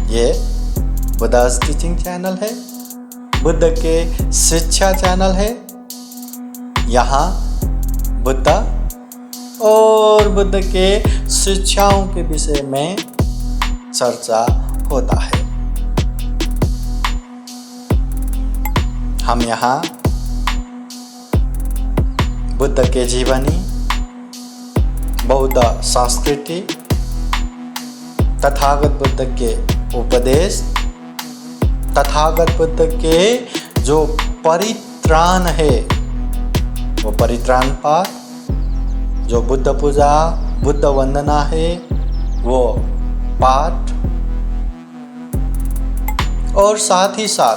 ये बुद्धा's teaching channel है, बुद्ध के शिक्षा चैनल है। यहाँ बुद्ध और बुद्ध के शिक्षाओं के विषय में चर्चा होता है। हम यहाँ बुद्ध के जीवनी, बौद्ध संस्कृति, तथागत बुद्ध के उपदेश, तथागत बुद्ध के जो परित्राण है वो परित्राण पाठ, जो बुद्ध पूजा, बुद्ध वंदना है वो पाठ, और साथ ही साथ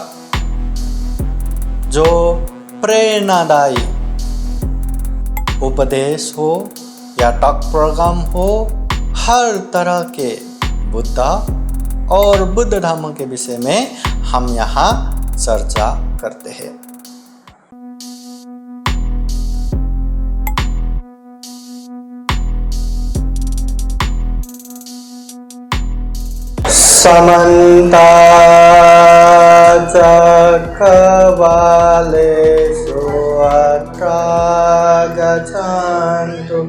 जो प्रेरणादायी उपदेश हो या टॉक प्रोग्राम हो, हर तरह के बुद्ध और बुद्ध धर्म के विषय में हम यहाँ चर्चा करते हैं। समन्ता चक्रवालेषु अत्र गच्छन्तु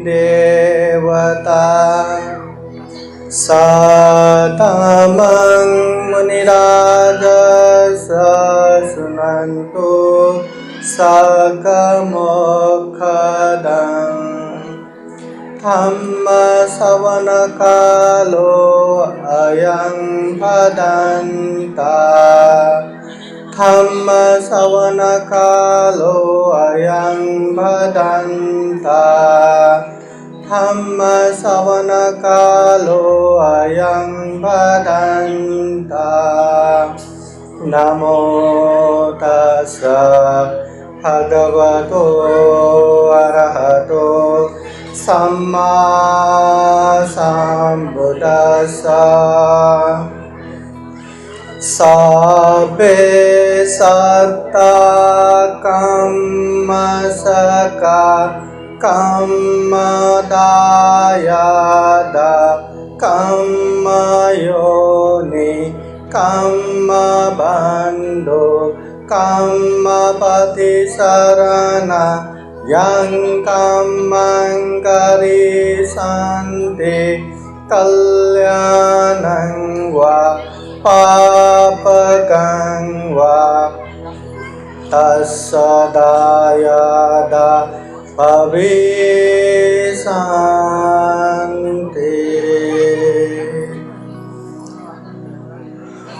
देवता सतमं मुनिराजः शृण्वन्तु सकमोक्षदम् धम्मश्रवणकालो अयं भदन्तः धम्मश्रवणकालो अयं भदन्तः धम्मश्रवणकालो अयं भदन्तः। नमो तस्सै भगवतो अरहतो सम्मा सम्बुद्दस्स। सबे सत्ता कम्मसका कम्मदायाद कम्मयोनि कम्मबन्धो कम्मपतिशरण यं कम्मं करिष्यन्ति कल्याणं वा पापकं वा तत्सदायाद भविष्यन्ति।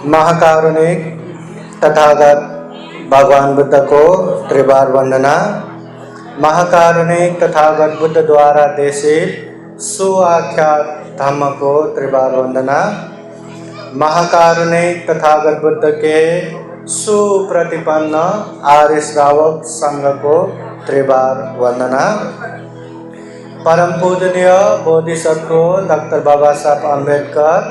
महाकारुणिक तथागत भगवान बुद्ध को त्रिबार वंदना। महाकारुणिक तथागत बुद्ध द्वारा देशित सुआख्यात धम्म को त्रिबार वंदना। महाकारुणिक तथागत बुद्ध के सुप्रतिपन्न आर्य श्रावक संघ को त्रिबार वंदना। परम पूजनीय बोधिसत्व डॉक्टर बाबा साहब अम्बेडकर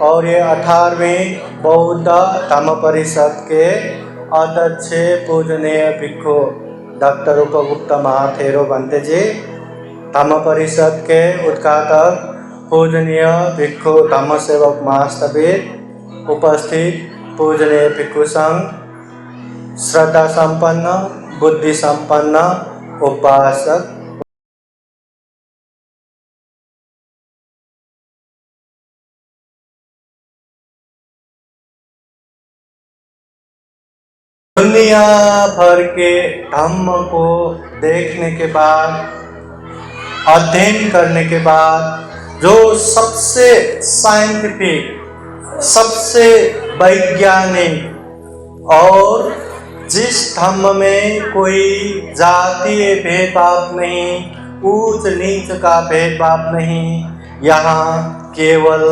और ये 18वीं बौद्ध धम्म परिषद के अध्यक्ष पूजनीय भिक्षु डॉक्टर उपगुप्त महाथेरो बंते जी, धम्म परिषद के उद्घाटक पूजनीय भिक्षु धम्म सेवक महास्तवीर, उपस्थित पूजनीय भिक्षु संघ, श्रद्धा संपन्न बुद्धि संपन्न उपासक, दुनिया भर के धम्म को देखने के बाद, अध्ययन करने के बाद जो सबसे साइंटिफिक, सबसे वैज्ञानिक और जिस धम्म में कोई जातीय भेदभाव नहीं, ऊंच नीच का भेदभाव नहीं, यहाँ केवल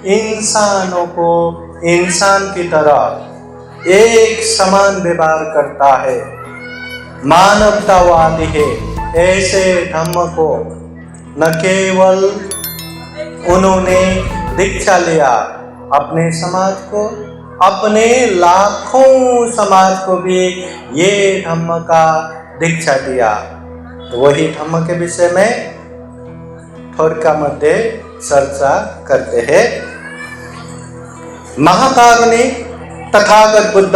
इंसानों को इंसान की तरह एक समान व्यवहार करता है, मानवतावादी है। ऐसे धम्म को न केवल उन्होंने दीक्षा लिया अपने समाज को, अपने लाखों समाज को भी ये धम्म का दीक्षा दिया। तो वही धम्म के विषय में थोड़ा मध्य चर्चा करते हैं। महाकारुणिक तथागत बुद्ध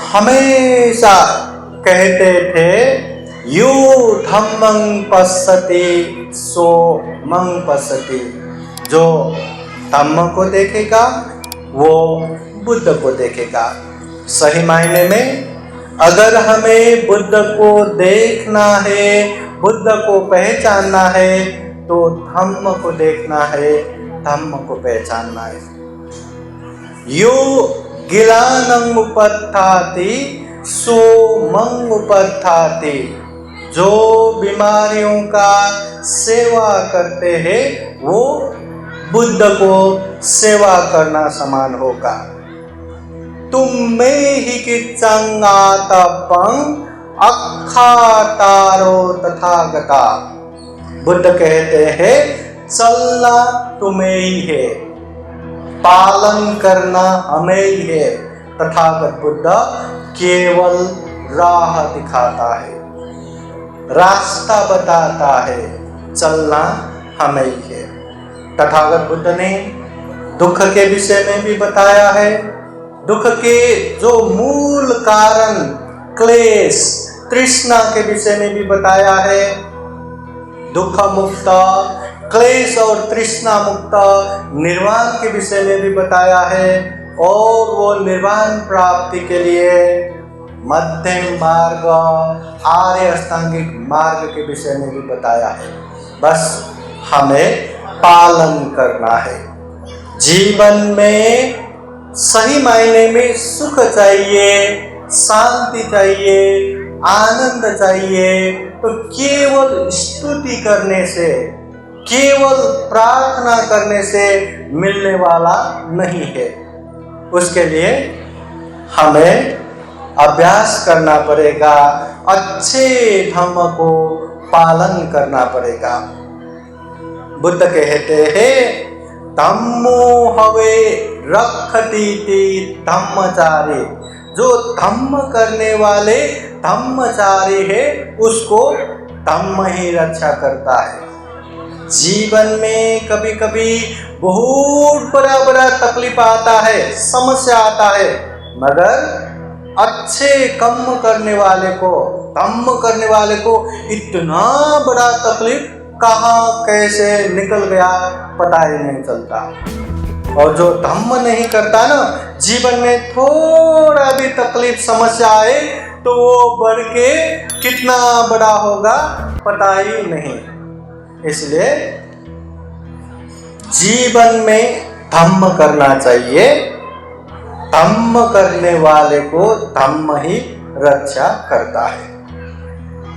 हमेशा कहते थे, यो धम्मं पश्यति सो मं पश्यति। जो धम्म को देखेगा वो बुद्ध को देखेगा। सही मायने में अगर हमें बुद्ध को देखना है, बुद्ध को पहचानना है, तो धम्म को देखना है, धम्म को पहचानना है। यो गिलानं उपत्थाति सो मं उपत्थाति। जो बीमारियों का सेवा करते हैं वो बुद्ध को सेवा करना समान होगा। तुम में ही किच्चं आतपं अक्खातारो तथागता। बुद्ध कहते हैं चलना तुम्हें ही है, पालन करना हमें ही है। तथागत बुद्ध केवल राह दिखाता है, रास्ता बताता है, चलना हमें ही है। तथागत बुद्ध ने दुख के विषय में भी बताया है। दुख के जो मूल कारण क्लेश तृष्णा के विषय में भी बताया है। दुख मुक्त, क्लेश और तृष्णा मुक्त निर्वाण के विषय में भी बताया है। और वो निर्वाण प्राप्ति के लिए मध्यम मार्ग, आर्य अष्टांगिक मार्ग के विषय में भी बताया है। बस हमें पालन करना है। जीवन में सही मायने में सुख चाहिए, शांति चाहिए, आनंद चाहिए, तो केवल स्तुति करने से, केवल प्रार्थना करने से मिलने वाला नहीं है। उसके लिए हमें अभ्यास करना पड़ेगा, अच्छे धम्म को पालन करना पड़ेगा। बुद्ध कहते हैं धम्मो हवे रक्षतीति धम्मचारी। जो धम्म करने वाले धम्मचारी है उसको धम्म ही रक्षा करता है। जीवन में कभी कभी बहुत बड़ा बड़ा तकलीफ आता है, समस्या आता है, मगर अच्छे कर्म करने वाले को, धम्म करने वाले को इतना बड़ा तकलीफ कहाँ कैसे निकल गया पता ही नहीं चलता। और जो धम्म नहीं करता ना, जीवन में थोड़ा भी तकलीफ समस्या आए तो वो बढ़ के कितना बड़ा होगा पता ही नहीं। इसलिए जीवन में धम्म करना चाहिए। धम्म करने वाले को धम्म ही रक्षा करता है।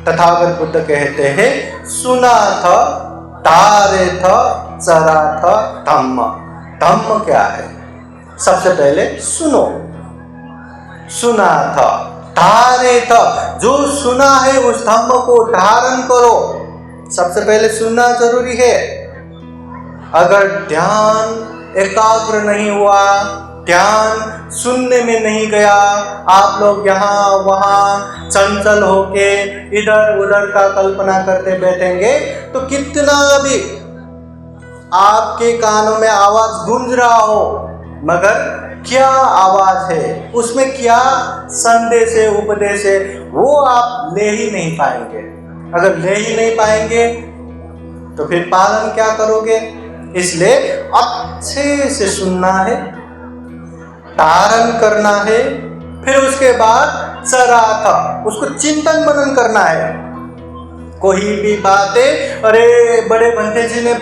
तथागत बुद्ध कहते हैं सुनाथ धारेथ चराथ धम्म। धम्म क्या है? सबसे पहले सुनो, सुनाथ धारेथ। जो सुना है उस धम्म को धारण करो। सबसे पहले सुनना जरूरी है। अगर ध्यान एकाग्र नहीं हुआ, ध्यान सुनने में नहीं गया, आप लोग यहाँ वहाँ चंचल होके इधर उधर का कल्पना करते बैठेंगे तो कितना भी आपके कानों में आवाज गूंज रहा हो, मगर क्या आवाज है, उसमें क्या संदेश है, उपदेश है, वो आप ले ही नहीं पाएंगे। अगर ले ही नहीं पाएंगे तो फिर पालन क्या करोगे? इसलिए अच्छे से सुनना है, धारण करना है, फिर उसके बाद सराथ, उसको चिंतन मनन करना है। कोई भी बातें, अरे बड़े बंदे जी ने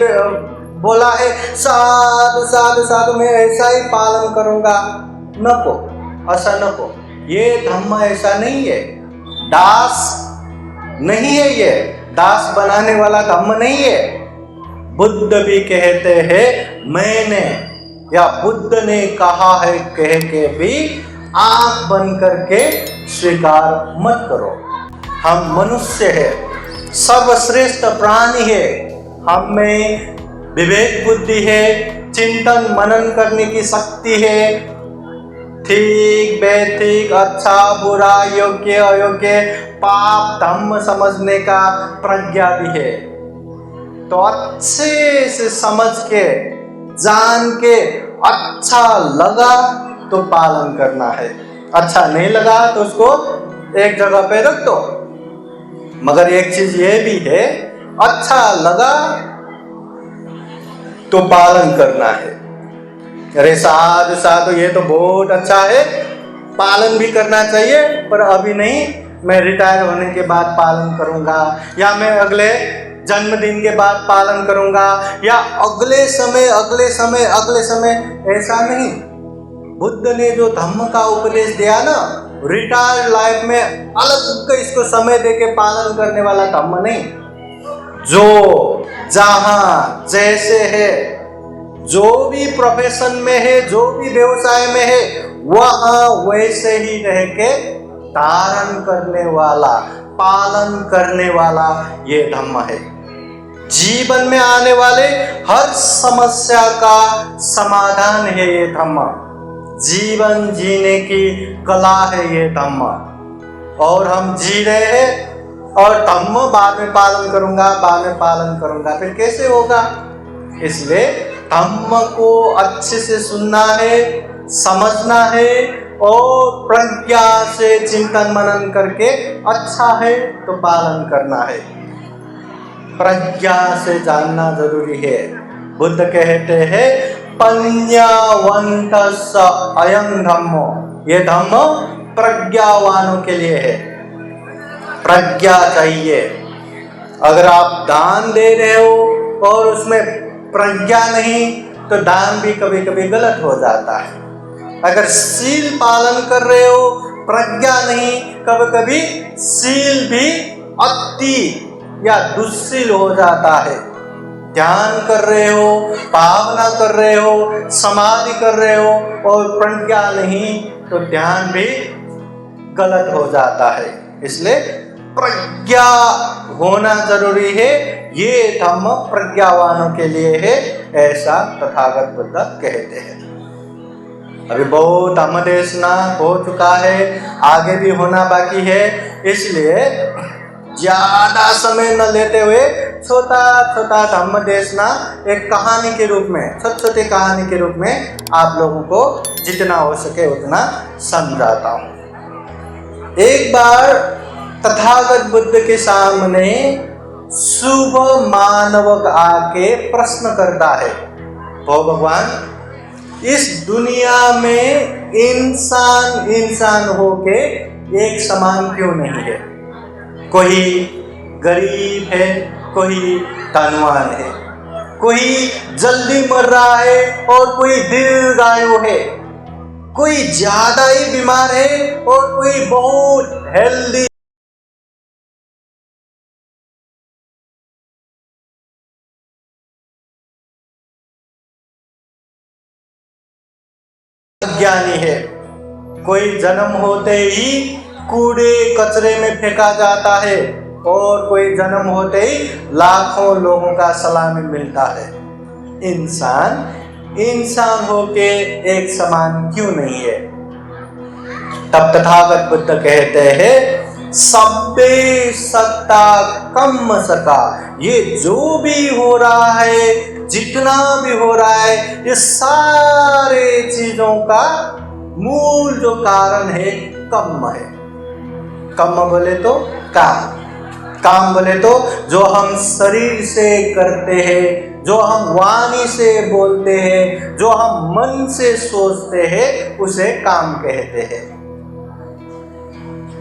बोला है साधु साधु साधु मैं ऐसा ही पालन करूंगा, नको, ऐसा नको। ये धम्म ऐसा नहीं है, दास नहीं है, ये दास बनाने वाला धम्म नहीं है। बुद्ध भी कहते हैं मैंने या बुद्ध ने कहा है कह के भी आंख बंद करके स्वीकार मत करो। हम मनुष्य है, सर्वश्रेष्ठ प्राणी है, हम में विवेक बुद्धि है, चिंतन मनन करने की शक्ति है, ठीक बेठीक, अच्छा बुरा, योग्य अयोग्य, पाप धम्म समझने का प्रज्ञा भी है। तो अच्छे से समझ के, जान के अच्छा लगा तो पालन करना है, अच्छा नहीं लगा तो उसको एक जगह पे रख दो। मगर एक चीज ये भी है, अच्छा लगा तो पालन करना है। अरे साधु साधु ये तो बहुत अच्छा है, पालन भी करना चाहिए, पर अभी नहीं, मैं रिटायर होने के बाद पालन करूंगा, या मैं अगले जन्मदिन के बाद पालन करूंगा, या अगले समय, ऐसा नहीं। बुद्ध ने जो धम्म का उपदेश दिया ना, रिटायर्ड लाइफ में अलग इसको समय देके पालन करने वाला धम्म नहीं। जो जहां जैसे है, जो भी प्रोफेशन में है, जो भी व्यवसाय में है, वहां वैसे ही रह के धारण करने वाला, पालन करने वाला ये धम्म है। जीवन में आने वाले हर समस्या का समाधान है ये धम्म। जीवन जीने की कला है ये धम्म। और हम जी रहे हैं, और धम्म बाद में पालन करूंगा, फिर कैसे होगा? इसलिए धम्म को अच्छे से सुनना है, समझना है, और प्रज्ञा से चिंतन मनन करके अच्छा है तो पालन करना है। प्रज्ञा से जानना जरूरी है। बुद्ध कहते हैं पඤ्ඤावन्तस्स अयं धम्मो, ये धम्म प्रज्ञावानों के लिए है। प्रज्ञा चाहिए। अगर आप दान दे रहे हो और उसमें प्रज्ञा नहीं, तो दान भी कभी कभी गलत हो जाता है। अगर शील पालन कर रहे हो, प्रज्ञा नहीं, कभी कभी शील भी अति या दुश्शील हो जाता है। ध्यान कर रहे हो, भावना कर रहे हो, समाधि कर रहे हो, और प्रज्ञा नहीं, तो ध्यान भी गलत हो जाता है। इसलिए प्रज्ञा होना जरूरी है। ये धम्म प्रज्ञावानों के लिए है, ऐसा तथागत बुद्ध कहते हैं। अभी बहुत धम्म देशना हो चुका है, आगे भी होना बाकी है। इसलिए ज्यादा समय न लेते हुए छोटा छोटा धम्म देशना एक कहानी के रूप में, छोटी कहानी के रूप में आप लोगों को जितना हो सके उतना समझाता हूँ। एक बार तथागत बुद्ध के सामने शुभ मानव आके प्रश्न करता है, ओ भगवान, इस दुनिया में इंसान होके एक समान क्यों नहीं है? कोई गरीब है, कोई धनवान है, कोई जल्दी मर रहा है और कोई दीर्घायु है, कोई ज्यादा ही बीमार है और कोई बहुत हेल्दी ज्ञानी है। कोई जन्म होते ही कूड़े कचरे में फेंका जाता है, और कोई जन्म होते ही लाखों लोगों का सलामी मिलता है। इंसान होके एक समान क्यों नहीं है? तब तथागत बुद्ध कहते हैं सब्बे सत्ता कम सका, ये जो भी हो रहा है, जितना भी हो रहा है, ये सारे चीजों का मूल जो कारण है कर्म है। कर्म बोले तो काम बोले तो जो हम शरीर से करते हैं, जो हम वाणी से बोलते हैं, जो हम मन से सोचते हैं, उसे काम कहते हैं,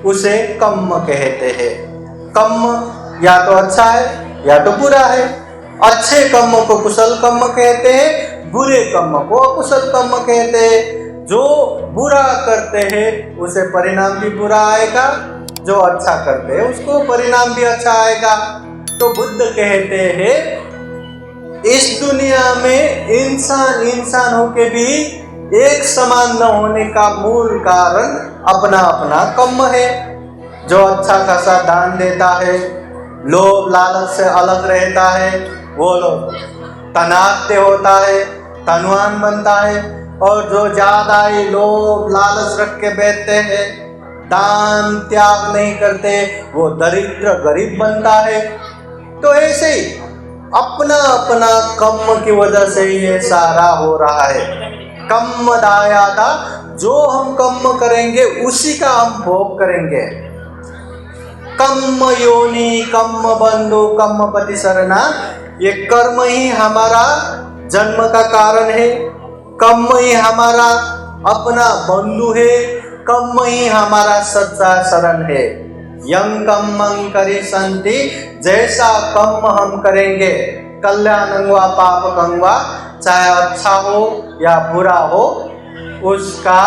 उसे कर्म कहते हैं। कर्म या तो अच्छा है या तो बुरा है। अच्छे कर्म को कुशल कर्म कहते हैं, बुरे कर्म को अकुशल कर्म कहते हैं। जो बुरा करते हैं उसे परिणाम भी बुरा आएगा, जो अच्छा करते हैं उसको परिणाम भी अच्छा आएगा। तो बुद्ध कहते हैं इस दुनिया में इंसान होके भी एक समान न होने का मूल कारण अपना अपना कर्म है। जो अच्छा खासा दान देता है, लोभ लालच से अलग रहता है, वो लोग धनाढ्य होता है, धनवान बनता है। और जो ज्यादा ही लोभ लालच रख के बैठते हैं, दान त्याग नहीं करते, वो दरिद्र गरीब बनता है। तो ऐसे ही अपना अपना कर्म की वजह से ये सारा हो रहा है। कम्म दायादा, जो हम कर्म करेंगे उसी का हम भोग करेंगे। कम्म योनि, कम्म बंधु, कम्म पति शरणा, ये कर्म ही हमारा जन्म का कारण है, कर्म ही हमारा अपना बंधु है, कर्म ही हमारा सच्चा शरण है। यं कम्मं करिष्यन्ति, जैसा कर्म हम करेंगे, कल्याणं वा पापकं वा, चाहे अच्छा हो या बुरा हो, उसका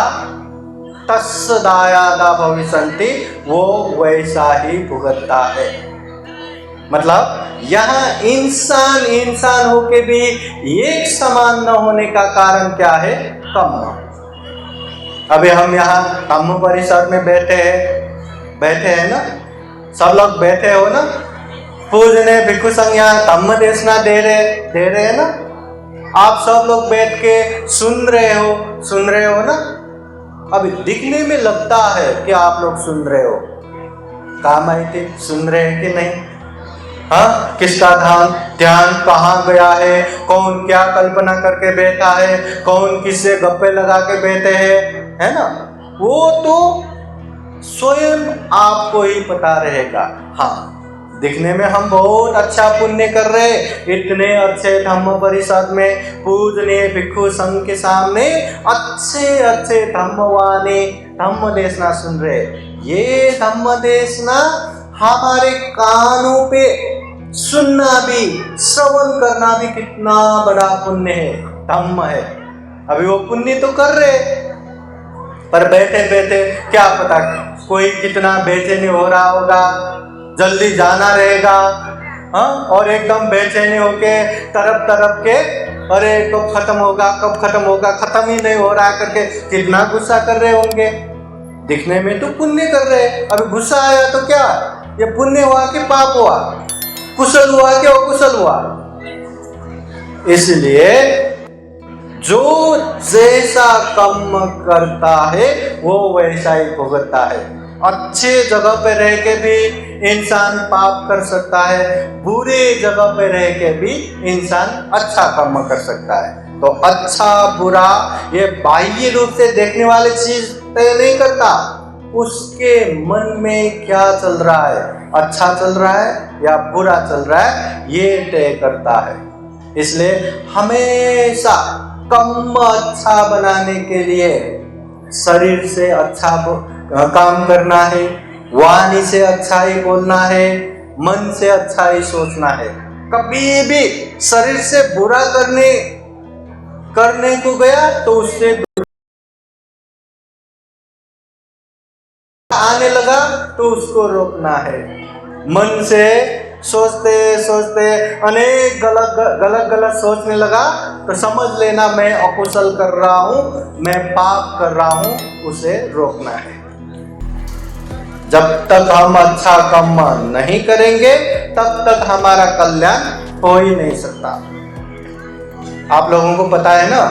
तस्य दायादा भविष्यन्ति, वो वैसा ही भुगतता है। मतलब यहाँ इंसान इंसान होके भी एक समान न होने का कारण क्या है? कर्म। अभी हम यहाँ धम्म परिसर में बैठे हैं ना, सब लोग बैठे हो ना, पूजने भिक्षु संघ यहाँ धम्म देशना दे रहे हैं ना, आप सब लोग बैठ के सुन रहे हो ना। अभी दिखने में लगता है कि आप लोग सुन रहे हो, काम आई थी सुन रहे हैं कि नहीं? हाँ, किसका ध्यान कहाँ गया है, कौन क्या कल्पना करके बैठा है, कौन किससे गप्पे लगा के बैठे हैं, है ना? वो तो स्वयं आपको ही पता रहेगा। हाँ, दिखने में हम बहुत अच्छा पुण्य कर रहे, इतने अच्छे धम्म परिषद में पूजनीय भिक्षु संघ के सामने अच्छे धम्मवाणी धम्म देशना सुन रहे। ये धम्म देशना हमारे कानों पे सुनना भी, श्रवण करना भी कितना बड़ा पुण्य है, धम्म है। अभी वो पुण्य तो कर रहे, पर बैठे बैठे क्या पता कोई कितना बेचैनी हो रहा होगा, जल्दी जाना रहेगा, हाँ, और एकदम बेचैनी होके तरफ के, अरे कब खत्म होगा, खत्म ही नहीं हो रहा करके कितना गुस्सा कर रहे होंगे। दिखने में तो पुण्य कर रहे, अभी गुस्सा आया तो क्या ये पुण्य हुआ कि पाप हुआ, कुशल हुआ कि अकुशल हुआ? इसलिए जो जैसा कर्म करता है वो वैसा ही भुगतता है। अच्छे जगह पे रह के भी इंसान पाप कर सकता है, बुरे जगह पे रह के भी इंसान अच्छा कर्म कर सकता है। तो अच्छा बुरा ये बाह्य रूप से देखने वाली चीज तय नहीं करता, उसके मन में क्या चल रहा है, अच्छा चल रहा है या बुरा चल रहा है, ये तय करता है। इसलिए हमेशा कर्म अच्छा बनाने के लिए शरीर से अच्छा काम करना है, वाणी से अच्छा ही बोलना है, मन से अच्छा ही सोचना है। कभी भी शरीर से बुरा करने को गया तो उससे आने लगा तो उसको रोकना है। मन से सोचते अनेक गलत सोचने लगा तो समझ लेना मैं अकुशल कर रहा हूँ, मैं पाप कर रहा हूँ, उसे रोकना है। जब तक हम अच्छा कर्म नहीं करेंगे तब तक हमारा कल्याण हो ही नहीं सकता। आप लोगों को पता है ना,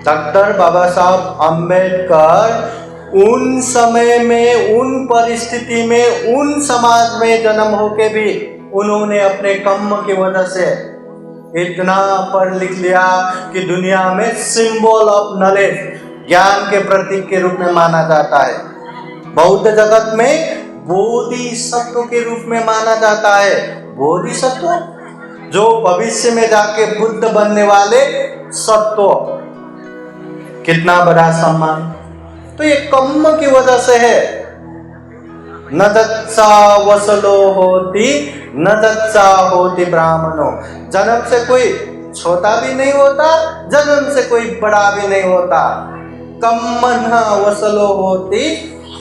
डॉक्टर बाबा साहब अम्बेडकर उन समय में, उन परिस्थिति में, उन समाज में जन्म होके भी उन्होंने अपने कर्म की वजह से इतना पढ़ लिख लिया कि दुनिया में सिंबल ऑफ नॉलेज, ज्ञान के प्रतीक के रूप में माना जाता है। बौद्ध जगत में बोधिसत्व के रूप में माना जाता है। बोधिसत्व जो भविष्य में जाके बुद्ध बनने वाले सत्व, कितना बड़ा सम्मान। तो ये कर्म की वजह से है। न दत्सा वसलो होती, न दत्सा होती ब्राह्मणों। जन्म से कोई छोटा भी नहीं होता, जन्म से कोई बड़ा भी नहीं होता। कम्मना वसलो होती,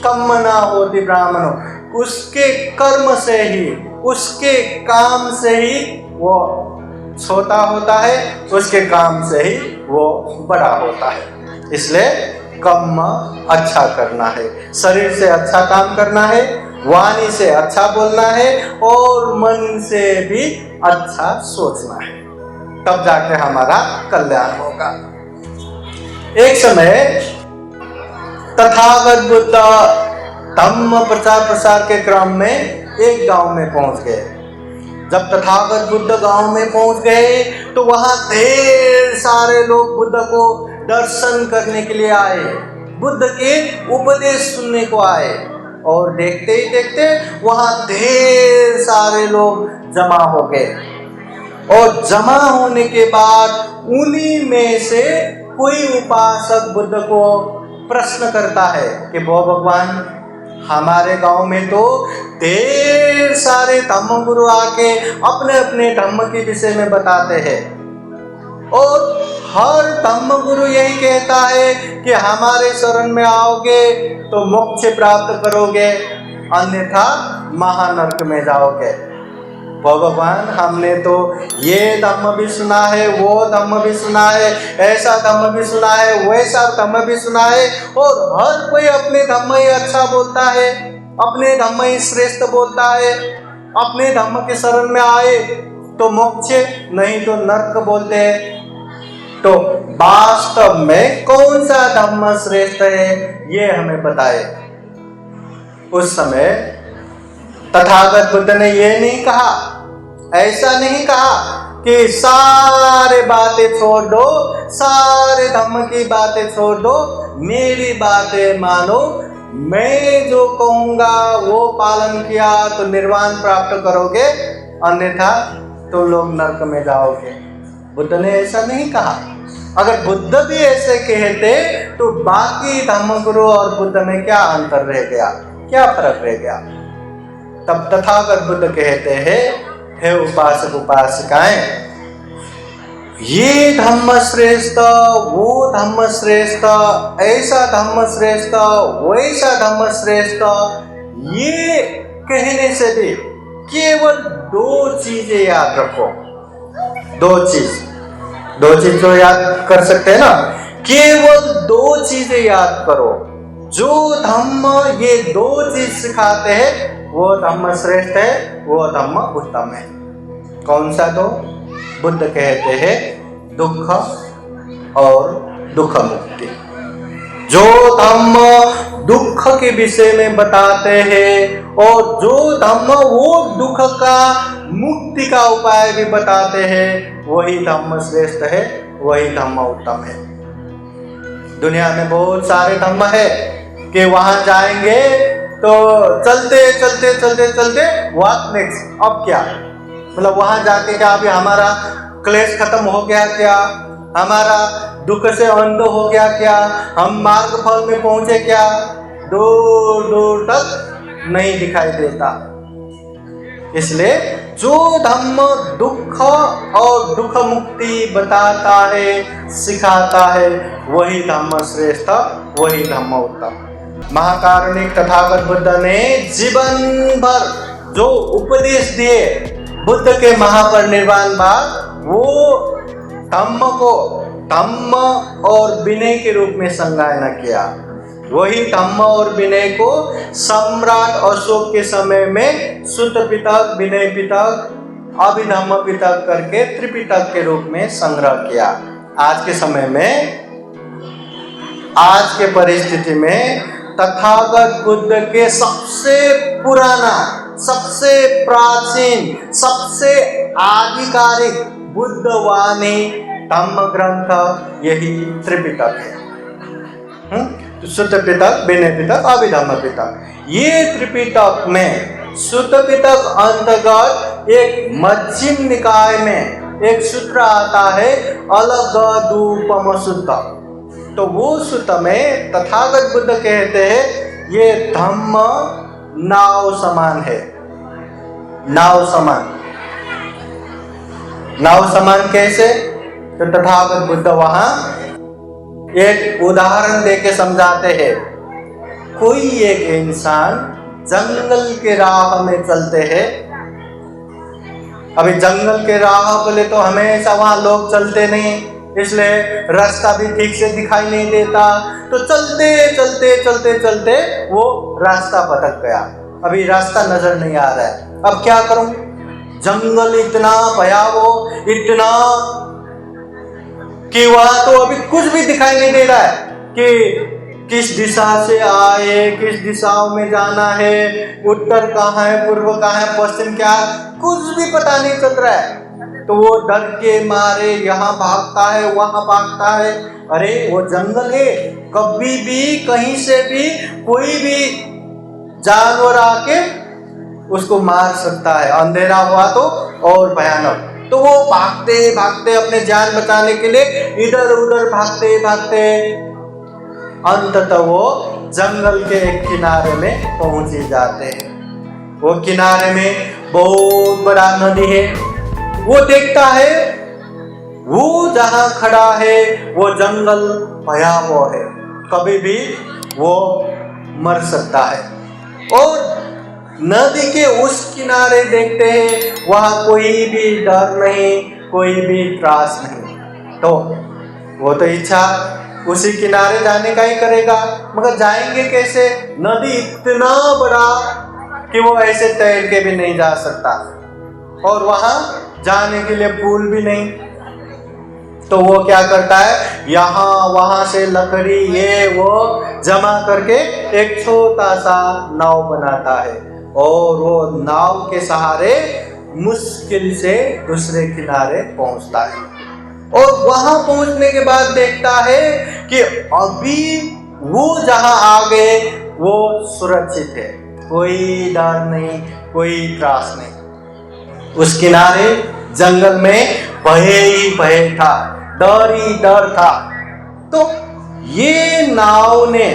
कम्मना होती ब्राह्मणों। उसके कर्म से ही, उसके काम से ही वो छोटा होता है, उसके काम से ही वो बड़ा होता है। इसलिए कर्म अच्छा करना है, शरीर से अच्छा काम करना है, वाणी से अच्छा बोलना है और मन से भी अच्छा सोचना है, तब जाके हमारा कल्याण होगा। एक समय तथागत बुद्ध धम्म प्रचार प्रसार के क्रम में एक गांव में पहुंच गए। जब तथागत बुद्ध गांव में पहुंच गए तो वहां ढेर सारे लोग बुद्ध को दर्शन करने के लिए आए, बुद्ध के उपदेश सुनने को आए। और देखते ही देखते वहां ढेर सारे लोग जमा हो गए। और जमा होने के बाद उन्हीं में से कोई उपासक बुद्ध को प्रश्न करता है कि वो भगवान, हमारे गांव में तो ढेर सारे धम्म गुरु आके अपने अपने धम्म के विषय में बताते हैं और हर धम्म गुरु यही कहता है कि हमारे शरण में आओगे तो मोक्ष प्राप्त करोगे, अन्यथा महानरक में जाओगे। भगवान, हमने तो ये धम्म भी सुना है, वो धम्म भी सुना है, ऐसा धम्म भी सुना है, वैसा धम्म भी सुना है, और हर कोई अपने धम्म ही अच्छा बोलता है, अपने धम्म ही श्रेष्ठ बोलता है। अपने धम्म के शरण में आए तो मोक्ष, नहीं तो नरक बोलते हैं। तो वास्तव में कौन सा धम्म श्रेष्ठ है, ये हमें बताए। उस समय तथागत बुद्ध ने ये नहीं कहा, ऐसा नहीं कहा कि सारे बातें छोड़ दो, सारे धम्म की बातें छोड़ दो, मेरी बातें मानो, मैं जो कहूंगा वो पालन किया तो निर्वाण प्राप्त करोगे, अन्यथा तो लोग नरक में जाओगे। बुद्ध ने ऐसा नहीं कहा। अगर बुद्ध भी ऐसे कहते तो बाकी धम्म गुरु और बुद्ध में क्या अंतर रह गया, क्या फर्क रह गया। तब तथागत बुद्ध कहते हैं, हे उपासक उपासिकाएं, ये धम्म श्रेष्ठ, वो धम्म श्रेष्ठ, ऐसा धम्म श्रेष्ठ, वैसा धम्म श्रेष्ठ, ये कहने से भी केवल दो चीजें याद रखो। दो चीज जो याद कर सकते हैं ना, केवल दो चीजें याद करो। जो धम्म ये दो चीज सिखाते हैं वो धम्म श्रेष्ठ है, वो धम्म उत्तम है। कौन सा दो? बुद्ध कहते हैं दुख और दुख मुक्ति। जो धम्म दुख के विषय में बताते हैं और जो धम्म वो दुख का मुक्ति का उपाय भी बताते हैं, वही धम्म श्रेष्ठ है, वही धम्म उत्तम है। दुनिया में बहुत सारे धम्म है कि वहां जाएंगे तो चलते चलते चलते चलते व्हाट नेक्स्ट, अब क्या, मतलब वहां जाके क्या अभी हमारा क्लेश खत्म हो गया क्या, हमारा दुख से अंत हो गया क्या, हम मार्ग फल में पहुंचे क्या, दूर दूर तक नहीं दिखाई देता। इसलिए जो धम्म दुख और दुख मुक्ति बताता है, सिखाता है, वही धम्म श्रेष्ठ, वही धम्म उत्तम। महाकारुणिक तथागत बुद्ध ने जीवन भर जो उपदेश दिए बुद्ध के महापरिनिर्वाण बाद, वो धम्म को धम्म और विनय के रूप में संज्ञायन किया। वही धम्म और विनय को सम्राट अशोक के समय में सुत्त पिटक, विनय पिटक, अभिधम्म पिटक करके त्रिपिटक के रूप में संग्रह किया। आज के समय में, आज के परिस्थिति में तथागत बुद्ध के सबसे पुराना, सबसे प्राचीन, सबसे आधिकारिक बुद्ध वाणी धम्म ग्रंथ यही त्रिपिटक है। सुत्त पिटक, विनय पिटक, अभिधम्म पिटक। ये त्रिपिटक में सुत्त पिटक अंतर्गत एक मध्यम निकाय में एक सूत्र आता है अलगदूपम सूत्र। तो वो सूत्र में तथागत बुद्ध कहते हैं ये धम्म नाव समान है। नाव समान, नाव समान कैसे? तो तथागत बुद्ध वहां एक उदाहरण देके समझाते हैं। कोई एक इंसान जंगल के राह में चलते हैं। अभी जंगल के राह बोले तो हमेशा वहां लोग चलते नहीं, इसलिए रास्ता भी ठीक से दिखाई नहीं देता। तो चलते चलते चलते चलते वो रास्ता भटक गया, अभी रास्ता नजर नहीं आ रहा है। अब क्या करूं? जंगल इतना भयावह, इतना कि वहां तो अभी कुछ भी दिखाई नहीं दे रहा है कि किस दिशा से आए, किस दिशाओं में जाना है, उत्तर कहाँ है, पूर्व कहाँ है, पश्चिम क्या, कुछ भी पता नहीं चल रहा है। तो वो डर के मारे यहाँ भागता है, वहां भागता है। अरे वो जंगल है, कभी भी कहीं से भी कोई भी जानवर आके उसको मार सकता है, अंधेरा हुआ तो और भयानक। तो वो भागते भागते अपने जान बचाने के लिए इधर उधर भागते भागते अंततः वो जंगल के एक किनारे में पहुंच ही जाते हैं। वो किनारे में बहुत बड़ा नदी है। वो देखता है, वो जहां खड़ा है वो जंगल भयावह है, कभी भी वो मर सकता है। और नदी के उस किनारे देखते हैं, वहां कोई भी डर नहीं, कोई भी त्रास नहीं। तो वो तो इच्छा उसी किनारे जाने का ही करेगा, मगर जाएंगे कैसे? नदी इतना बड़ा कि वो ऐसे तैर के भी नहीं जा सकता, और वहां जाने के लिए पुल भी नहीं। तो वो क्या करता है, यहाँ वहां से लकड़ी ये वो जमा करके एक छोटा सा नाव बनाता है, और वो नाव के सहारे मुश्किल से दूसरे किनारे पहुंचता है। और वहां पहुंचने के बाद देखता है कि अभी वो जहां आ गए वो सुरक्षित है, कोई डर नहीं, कोई त्रास नहीं। उस किनारे जंगल में भय ही भय था, डर ही डर था। तो ये नाव ने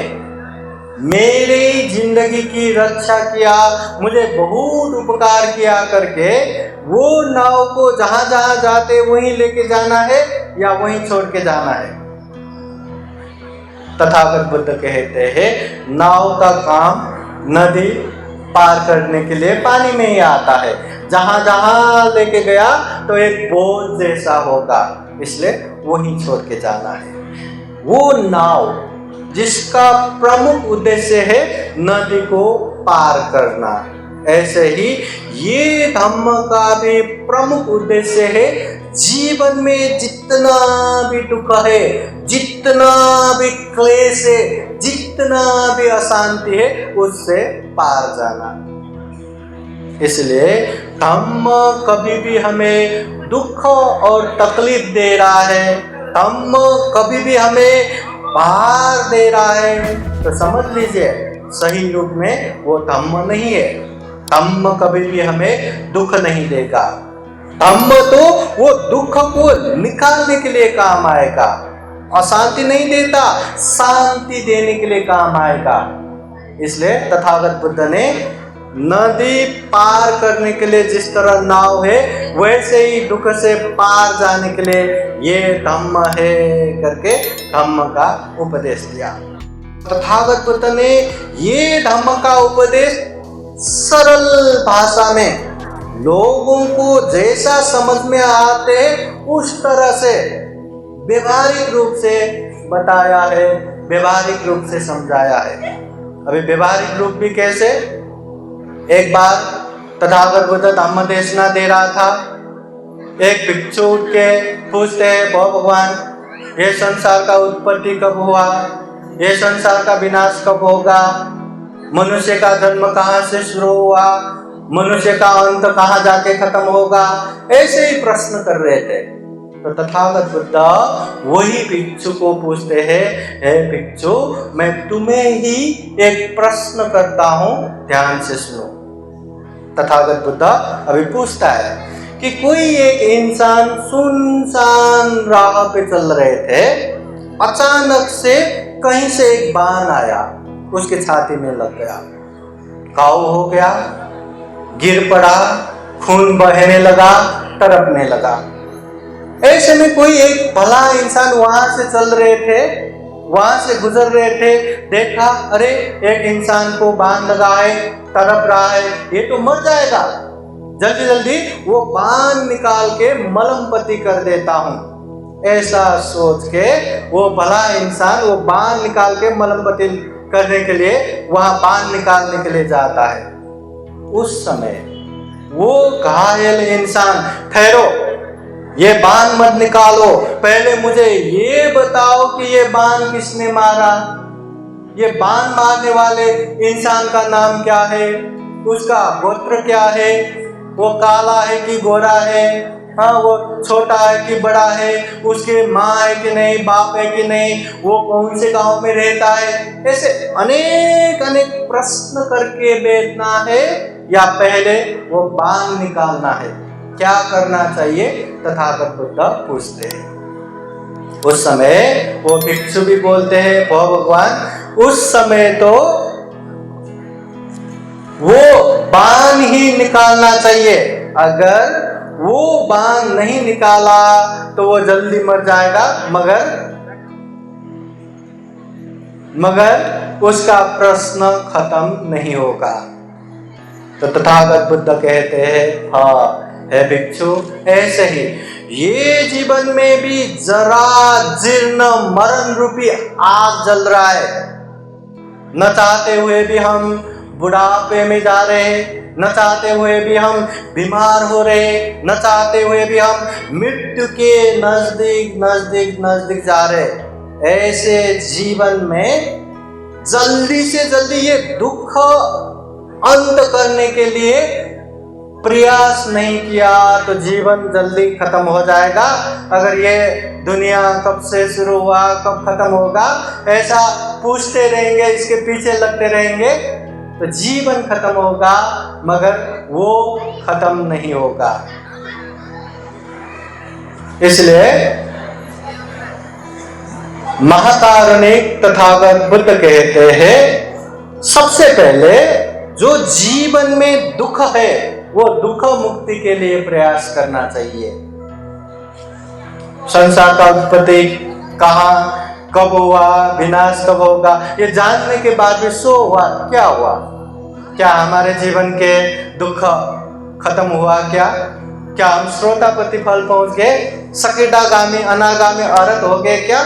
मेरी जिंदगी की रक्षा किया, मुझे बहुत उपकार किया करके वो नाव को जहां जहां जाते वहीं लेके जाना है या वहीं छोड़ के जाना है। तथागत बुद्ध कहते हैं, नाव का काम नदी पार करने के लिए पानी में ही आता है, जहां जहां लेके गया तो एक बोझ जैसा होगा, इसलिए वहीं छोड़ के जाना है। वो नाव जिसका प्रमुख उद्देश्य है नदी को पार करना, ऐसे ही ये धम्म का भी प्रमुख उद्देश्य है जीवन में जितना भी दुख है, जितना भी क्लेश है, जितना भी अशांति है, उससे पार जाना। इसलिए धम्म कभी भी हमें दुख और तकलीफ दे रहा है, धम्म कभी भी हमें बाहर दे रहा है, तो समझ लीजिए सही रूप में वो धम्म नहीं है। धम्म कभी भी हमें दुख नहीं देगा। धम्म तो वो दुख को निकालने के लिए काम आएगा, अशांति नहीं देता, शांति देने के लिए काम आएगा। इसलिए तथागत बुद्ध ने नदी पार करने के लिए जिस तरह नाव है, वैसे ही दुख से पार जाने के लिए ये धम्म है करके धम्म का उपदेश दिया। तथागत बुद्ध ने ये धम्म का उपदेश सरल भाषा में लोगों को जैसा समझ में आते उस तरह से व्यवहारिक रूप से बताया है, व्यवहारिक रूप से समझाया है। अभी व्यवहारिक रूप भी कैसे? एक बार तथागत बुद्ध धम्म देशना दे रहा था। एक भिक्षु उठ के पूछते हैं, भगवान ये संसार का उत्पत्ति कब हुआ, ये संसार का विनाश कब होगा, मनुष्य का जन्म कहाँ से शुरू हुआ, मनुष्य का अंत कहाँ जाके खत्म होगा, ऐसे ही प्रश्न कर रहे थे। तो तथागत बुद्ध वही भिक्षु को पूछते हैं, हे भिक्षु मैं तुम्हें ही एक प्रश्न करता हूँ, ध्यान से सुनो। तथागत बुद्ध अभी पूछता है कि कोई एक इंसान सुनसान राह पे चल रहे थे, अचानक से कहीं से एक बाण आया, उसके छाती में लग गया, घाव हो गया, गिर पड़ा, खून बहने लगा, तड़पने लगा। ऐसे में कोई एक भला इंसान वहां से चल रहे थे, वहां से गुजर रहे थे, देखा अरे एक इंसान को बाण लगा है, तड़प रहा है, ये तो मर जाएगा, जल्दी जल्दी वो बाण निकाल के मलम पट्टी कर देता हूँ। ऐसा सोच के वो भला इंसान वो बाण निकाल के मलम पट्टी करने के लिए वहां बाण निकालने के लिए जाता है। उस समय वो घायल इंसान, ठहरो, ये बाण मत निकालो, पहले मुझे ये बताओ कि ये बाण किसने मारा। ये बाण मारने वाले इंसान का नाम क्या है, उसका गोत्र क्या है, वो काला है कि गोरा है, हाँ वो छोटा है कि बड़ा है, उसके माँ है कि नहीं, बाप है कि नहीं, वो कौन से गांव में रहता है, ऐसे अनेक अनेक प्रश्न करके बैठना है या पहले वो बाण निकालना है, क्या करना चाहिए, तथागत बुद्ध पूछते हैं। उस समय वो भिक्षु भी बोलते हैं, भगवान उस समय तो वो बाण ही निकालना चाहिए, अगर वो बाण नहीं निकाला तो वो जल्दी मर जाएगा, मगर उसका प्रश्न खत्म नहीं होगा। तो तथागत बुद्ध कहते हैं, हाँ है भिक्षु, ऐसे ही ये जीवन में भी जरा जीर्ण मरण रूपी आग जल रहा है। न चाहते हुए भी हम बुढ़ापे में जा रहे हैं, न चाहते हुए भी हम बीमार हो रहे, न चाहते हुए भी हम मृत्यु के नजदीक नजदीक नजदीक जा रहे। ऐसे जीवन में जल्दी से जल्दी ये दुख अंत करने के लिए प्रयास नहीं किया तो जीवन जल्दी खत्म हो जाएगा। अगर ये दुनिया कब से शुरू हुआ, कब खत्म होगा, ऐसा पूछते रहेंगे, इसके पीछे लगते रहेंगे तो जीवन खत्म होगा, मगर वो खत्म नहीं होगा। इसलिए महाकारुणिक तथागत बुद्ध कहते हैं, सबसे पहले जो जीवन में दुख है वो दुख मुक्ति के लिए प्रयास करना चाहिए। संसार का उत्पत्ति कहाँ, कब हुआ, विनाश कब होगा, ये जानने के बाद भी सो हुआ क्या हुआ, क्या हमारे जीवन के दुख खत्म हुआ, क्या हम श्रोता प्रतिफल पहुंच गए, सकेटागामी अनागामी अरहत हो गए क्या?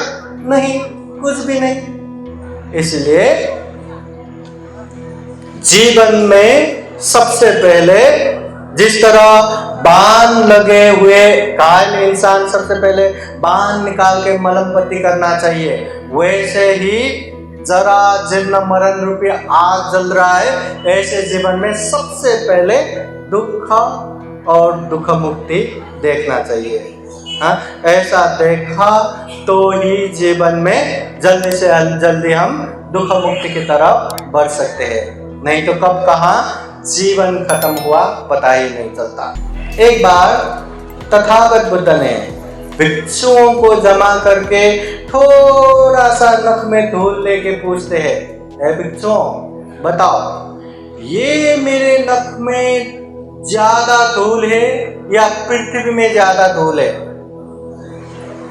नहीं, कुछ भी नहीं। इसलिए जीवन में सबसे पहले जिस तरह बाण लगे हुए घायल इंसान सबसे पहले बाण निकाल के मलम पट्टी करना चाहिए, वैसे ही जरा जीर्ण मरण रूपी आग जल रहा है। ऐसे जीवन में सबसे पहले दुख और दुख मुक्ति देखना चाहिए। हाँ, ऐसा देखा तो ही जीवन में जल्दी से जल्दी हम दुख मुक्ति की तरफ बढ़ सकते हैं, नहीं तो कब कहाँ जीवन खत्म हुआ पता ही नहीं चलता। एक बार तथागत बुद्ध ने भिक्षुओं को जमा करके थोड़ा सा नख में धूल लेके पूछते हैं, ए भिक्षुओं बताओ ये मेरे नख में ज्यादा धूल है या पृथ्वी में ज्यादा धूल है?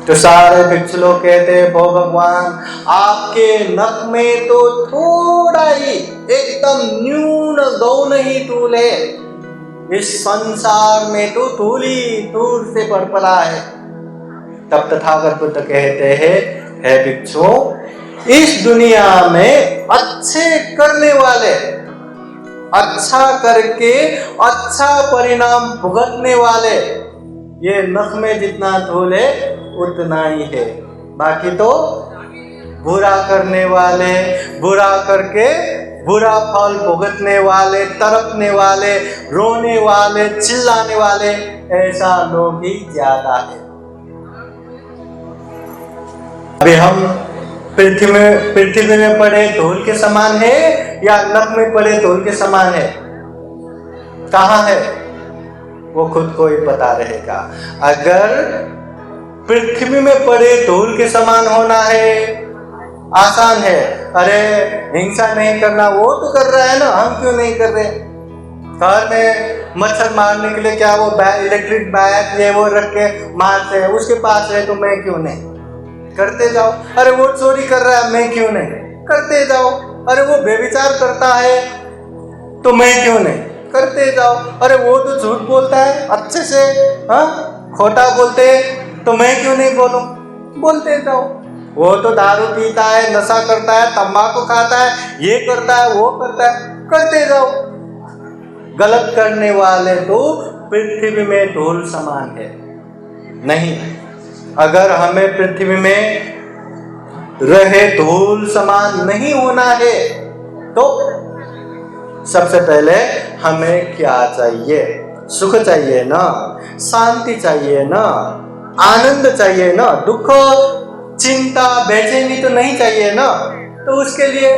तो सारे भिक्षु लोग कहते हैं, भगवान आपके नख में तो थोड़ा ही एकदम न्यून गौण ही धूल है, इस संसार में तो धूल ही धूल से भर पड़ा है। तब तथागत बुद्ध कहते हैं, हे भिक्षु, इस दुनिया में अच्छे करने वाले, अच्छा करके अच्छा परिणाम भुगतने वाले, ये नख में जितना धूल है उतना ही है, बाकी तो बुरा करने वाले, बुरा करके बुरा फल भुगतने वाले, तड़पने वाले, रोने वाले, चिल्लाने वाले, ऐसा लोग ही ज्यादा है। अभी हम पृथ्वी में पड़े धूल के समान है या नख में पड़े धूल के समान है? कहाँ है वो खुद को ही पता रहेगा। अगर पृथ्वी में पड़े धूल के समान होना है, आसान है, अरे हिंसा नहीं करना, वो तो कर रहा है ना, हम क्यों नहीं कर रहे? घर में मच्छर मारने के लिए क्या वो इलेक्ट्रिक बैट ये वो रख के मारते हैं, उसके पास है तो मैं क्यों नहीं? करते जाओ। अरे वो चोरी कर रहा है, मैं क्यों नहीं? करते जाओ। अरे वो बेविचार करता है तो मैं क्यों नहीं? करते जाओ। अरे वो तो झूठ बोलता है अच्छे से, हाँ खोटा बोलते तो मैं क्यों नहीं बोलूं? बोलते जाओ। वो तो दारू पीता है, नशा करता है, तंबाकू खाता है, ये करता है, वो करता है, करते जाओ। गलत करने वाले तो पृथ्वी में धूल समान है। नहीं, अगर हमें पृथ्वी में रहे धूल समान नहीं होना है, तो सबसे पहले हमें क्या चाहिए? सुख चाहिए ना, शांति चाहिए ना, आनंद चाहिए ना, दुख चिंता बेचैनी तो नहीं चाहिए ना। तो उसके लिए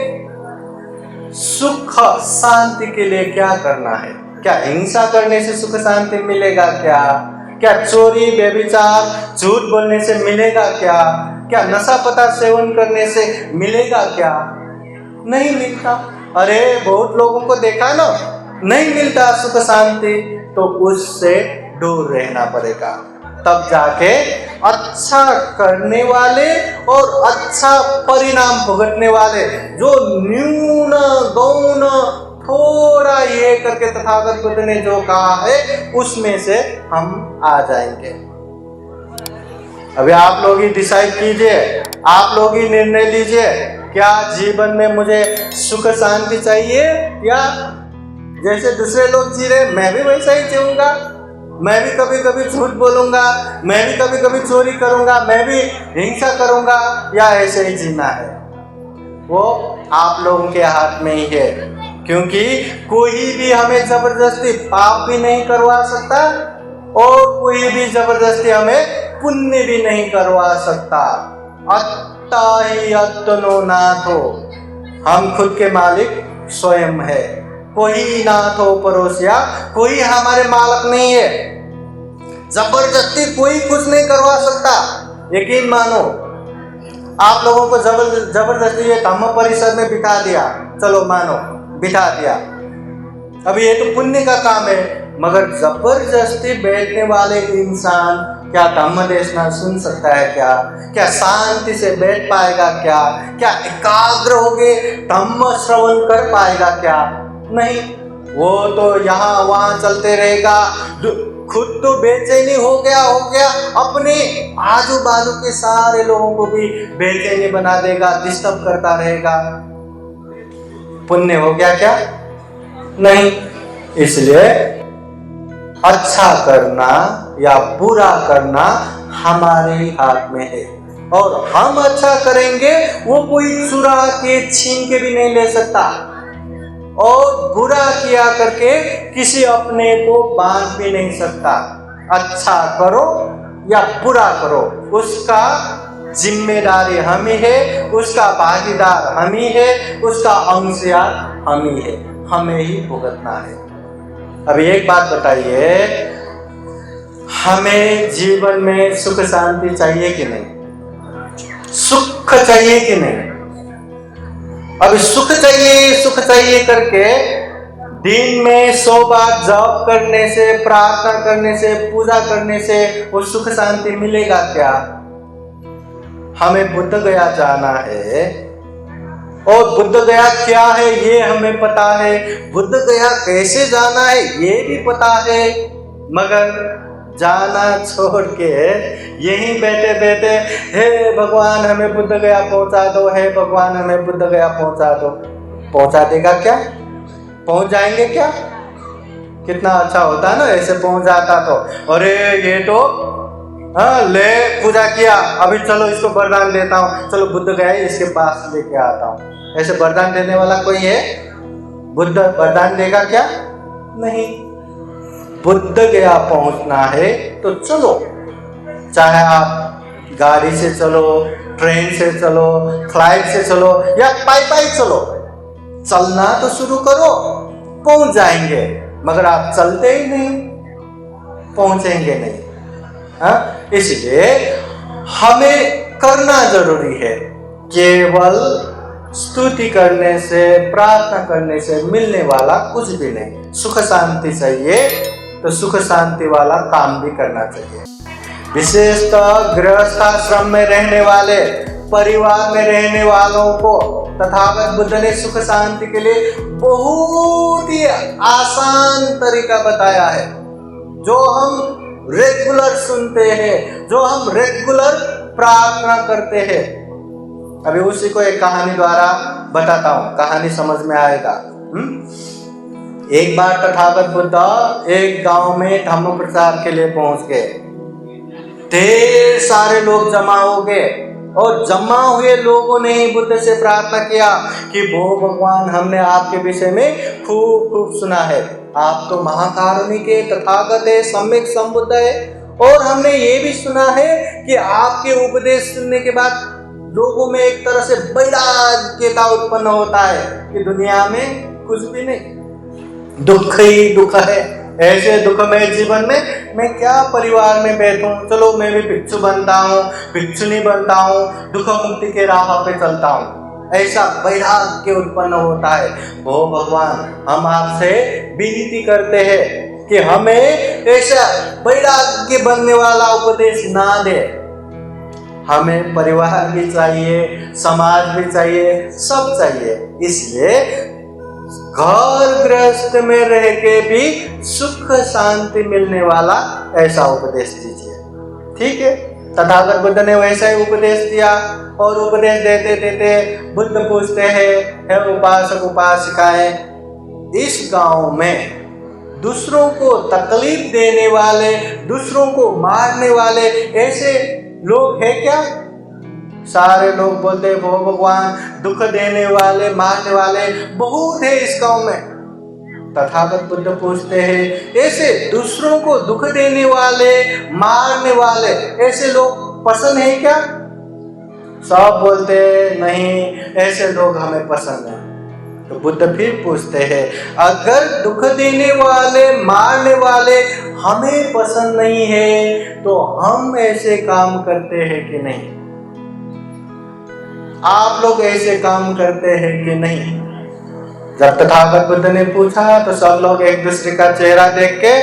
सुख शांति के लिए क्या करना है? क्या हिंसा करने से सुख शांति मिलेगा क्या? क्या चोरी व्यभिचार झूठ बोलने से मिलेगा क्या? क्या नशा पदार्थ सेवन करने से मिलेगा क्या? नहीं मिलता। अरे बहुत लोगों को देखा ना, नहीं मिलता सुख शांति, तो उससे दूर रहना पड़ेगा। तब जाके अच्छा करने वाले और अच्छा परिणाम भुगतने वाले, जो न्यून गौण थोड़ा ये करके तथागत बुद्ध ने जो कहा है उसमें से हम आ जाएंगे। अभी आप लोग ही डिसाइड कीजिए, आप लोग ही निर्णय लीजिए, क्या जीवन में मुझे सुख शांति चाहिए या जैसे दूसरे लोग जी रहे मैं भी वैसा ही जीऊंगा, मैं भी कभी कभी झूठ बोलूंगा, मैं भी कभी कभी चोरी करूंगा, मैं भी हिंसा करूंगा, या ऐसे ही जीना है? वो आप लोगों के हाथ में ही है, क्योंकि कोई भी हमें जबरदस्ती पाप भी नहीं करवा सकता और कोई भी जबरदस्ती हमें पुण्य भी नहीं करवा सकता। अत्ता ही अत्तनो नाथो, हम खुद के मालिक स्वयं है, कोई नाथ हो परोसिया, कोई हमारे मालिक नहीं है। जबरदस्ती कोई कुछ नहीं करवा सकता। यकीन मानो, आप लोगों को जबरदस्ती ये धम्म परिषद में बिठा दिया, चलो मानो बिठा दिया, अब ये तो पुण्य का काम है, मगर जबरदस्ती बैठने वाले इंसान क्या धम्म देशना सुन सकता है क्या? क्या शांति से बैठ पाएगा क्या? क्या एकाग्र होके धम्म श्रवण कर पाएगा क्या? नहीं, वो तो यहाँ वहाँ चलते रहेगा, खुद तो बेचैनी हो गया, अपने आजू बाजू के सारे लोगों को भी बेचैनी बना देगा, डिस्टर्ब करता रहेगा। पुण्य हो गया क्या? नहीं। इसलिए अच्छा करना या बुरा करना हमारे हाथ में है, और हम अच्छा करेंगे वो कोई चुरा के छीन के भी नहीं ले सकता, और बुरा किया करके किसी अपने को बांध भी नहीं सकता। अच्छा करो या बुरा करो, उसका जिम्मेदारी हम ही है, उसका भागीदार हम ही है, उसका अंशयार हम ही है, हमें ही भुगतना है। अभी एक बात बताइए, हमें जीवन में सुख शांति चाहिए कि नहीं? सुख चाहिए कि नहीं? अभी सुख चाहिए करके दिन में 100 बार जप करने से, प्रार्थना करने से, पूजा करने से वो सुख शांति मिलेगा क्या? हमें बुद्ध गया जाना है, और बुद्ध गया क्या है ये हमें पता है, बुद्ध गया कैसे जाना है ये भी पता है, मगर जाना छोड़ के यहीं बैठे बैठे हे भगवान हमें बुद्ध गया पहुंचा दो, हे भगवान हमें बुद्ध गया पहुंचा दो, पहुंचा देगा क्या? पहुंच जाएंगे क्या? कितना अच्छा होता है ना ऐसे पहुंच जाता तो, अरे ये तो हाँ ले पूजा किया, अभी चलो इसको वरदान देता हूँ, चलो बुद्ध गया इसके पास लेके आता हूँ। ऐसे वरदान देने वाला कोई है? बुद्ध वरदान देगा क्या? नहीं। बुद्ध गया पहुंचना है तो चलो, चाहे आप गाड़ी से चलो, ट्रेन से चलो, फ्लाइट से चलो या पाई चलो, चलना तो शुरू करो, पहुंच जाएंगे। मगर आप चलते ही नहीं, पहुंचेंगे नहीं। हाँ, इसलिए हमें करना जरूरी है। केवल स्तुति करने से, प्रार्थना करने से मिलने वाला कुछ भी नहीं। सुख शांति चाहिए तो सुख शांति वाला काम भी करना चाहिए। विशेषतः गृहस्थाश्रम में रहने वाले, परिवार में रहने वालों को तथागत बुद्ध ने सुख शांति के लिए बहुत ही आसान तरीका बताया है, जो हम रेगुलर सुनते हैं, जो हम रेगुलर प्रार्थना करते हैं। अभी उसी को एक कहानी द्वारा बताता हूँ, कहानी समझ में आएगा। एक बार तथागत बुद्ध एक गांव में धम्म प्रचार के लिए पहुंच गए। ढेर सारे लोग जमा हो गए, और जमा हुए लोगों ने ही बुद्ध से प्रार्थना किया कि वो भगवान, हमने आपके विषय में खूब खूब सुना है, आप तो महाकारुणिक है, तथागत है, सम्यक संबुद्ध है, और हमने ये भी सुना है कि आपके उपदेश सुनने के बाद लोगों में एक तरह से वैराग्यता उत्पन्न होता है कि दुनिया में कुछ भी नहीं, दुख ही दुख है। ऐसे दुखमय जीवन में मैं क्या परिवार में बैठूं, चलो मैं भी भिक्षु बनता हूँ, भिक्षुनी बनता हूँ, दुख मुक्ति के राह पे चलता हूँ, ऐसा वैराग्य उत्पन्न होता है। वो भगवान, हम आपसे विनती करते हैं कि हमें ऐसा वैराग्य बनने वाला उपदेश ना दे। हमें परिवार भी चाहिए, समाज भी चाहिए, सब चाहिए, इसलिए घर गृहस्थ में रह के भी सुख शांति मिलने वाला ऐसा उपदेश दीजिए। ठीक है, तथागत बुद्ध ने वैसा ही उपदेश दिया, और उपदेश देते देते बुद्ध पूछते हैं, हे उपासक उपासिकाएं, इस गांव में दूसरों को तकलीफ देने वाले, दूसरों को मारने वाले ऐसे लोग हैं क्या? सारे लोग बोलते हैं, वो भगवान, दुख देने वाले, मारने वाले बहुत है इस गांव में। तथागत बुद्ध पूछते हैं, ऐसे दूसरों को दुख देने वाले, मारने वाले ऐसे लोग पसंद है क्या? सब बोलते हैं, नहीं, ऐसे लोग हमें पसंद है। तो बुद्ध फिर पूछते हैं, अगर दुख देने वाले, मारने वाले हमें पसंद नहीं है तो हम ऐसे काम करते हैं कि नहीं? आप लोग ऐसे काम करते हैं कि नहीं? जब तथागत बुद्ध ने पूछा तो सब लोग एक दूसरे का चेहरा देख के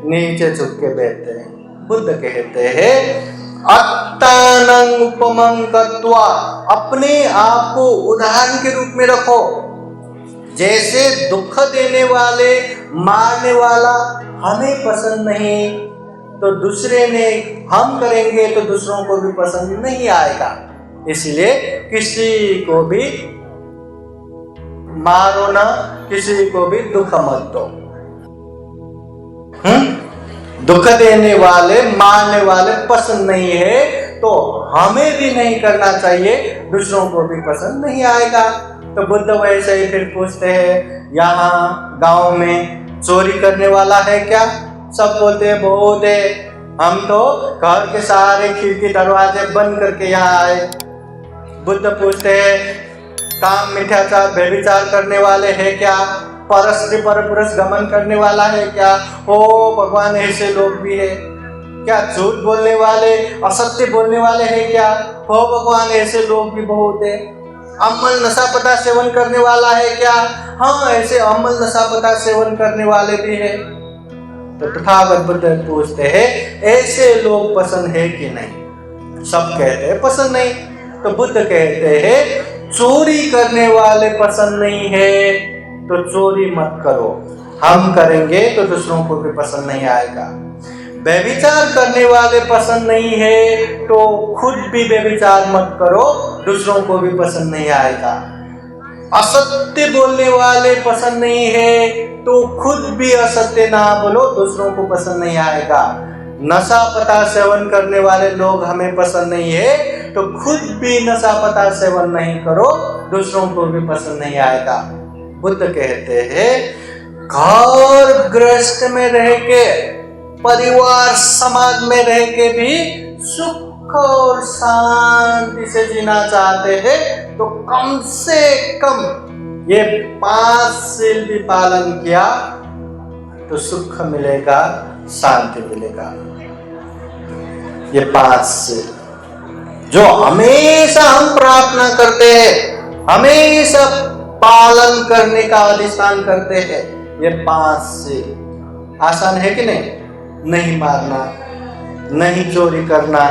नीचे झुक के बैठते हैं। बुद्ध कहते हैं, अत्तानं उपमं कृत्वा, अपने आप को उदाहरण के रूप में रखो। जैसे दुख देने वाले, मारने वाला हमें पसंद नहीं तो दूसरे ने हम करेंगे तो दूसरों को भी पसंद नहीं आएगा। इसलिए किसी को भी मारो ना, किसी को भी दुख मत दो। दुख देने वाले, मारने वाले पसंद नहीं है तो हमें भी नहीं करना चाहिए, दूसरों को भी पसंद नहीं आएगा। तो बुद्ध वैसे ही फिर पूछते हैं, यहाँ गांव में चोरी करने वाला है क्या? सब बोलते हैं, बहुत है, हम तो घर के सारे खिड़की दरवाजे बंद करके यहाँ आए। बुद्ध पूछते हैं, काम मिथ्याचार व्यभिचार करने वाले हैं क्या? परस्त्री परपुरुष गमन करने वाला है क्या? ओ भगवान, ऐसे लोग भी है क्या? झूठ बोलने वाले, असत्य बोलने वाले हैं क्या? हो भगवान, ऐसे लोग भी बहुत है। अम्ल नशापता सेवन करने वाला है क्या? हाँ, ऐसे अम्ल नशापता सेवन करने वाले भी है। तो तथागत बुद्ध पूछते हैं, ऐसे लोग पसंद है कि नहीं? सब कहते हैं पसंद नहीं। तो बुद्ध कहते हैं, चोरी करने वाले पसंद नहीं है तो चोरी मत करो, हम करेंगे तो दूसरों को भी पसंद नहीं आएगा। व्यभिचार करने वाले पसंद नहीं है तो खुद भी व्यभिचार मत करो, दूसरों को भी पसंद नहीं आएगा। असत्य बोलने वाले पसंद नहीं है तो खुद भी असत्य ना बोलो, दूसरों को पसंद नहीं आएगा। नशा पता सेवन करने वाले लोग हमें पसंद नहीं है तो खुद भी नशा पता सेवन नहीं करो, दूसरों को भी पसंद नहीं आएगा। बुद्ध कहते हैं, घर गृहस्थ में रह के, परिवार समाज में रह के भी सुख और शांति से जीना चाहते हैं तो कम से कम ये 5 सील भी पालन किया तो सुख मिलेगा, शांति मिलेगा। ये 5 सील जो हमेशा हम प्रार्थना करते हैं, हमेशा पालन करने का अधिष्ठान करते हैं, ये 5 सील आसान है कि नहीं? नहीं मारना, नहीं चोरी करना,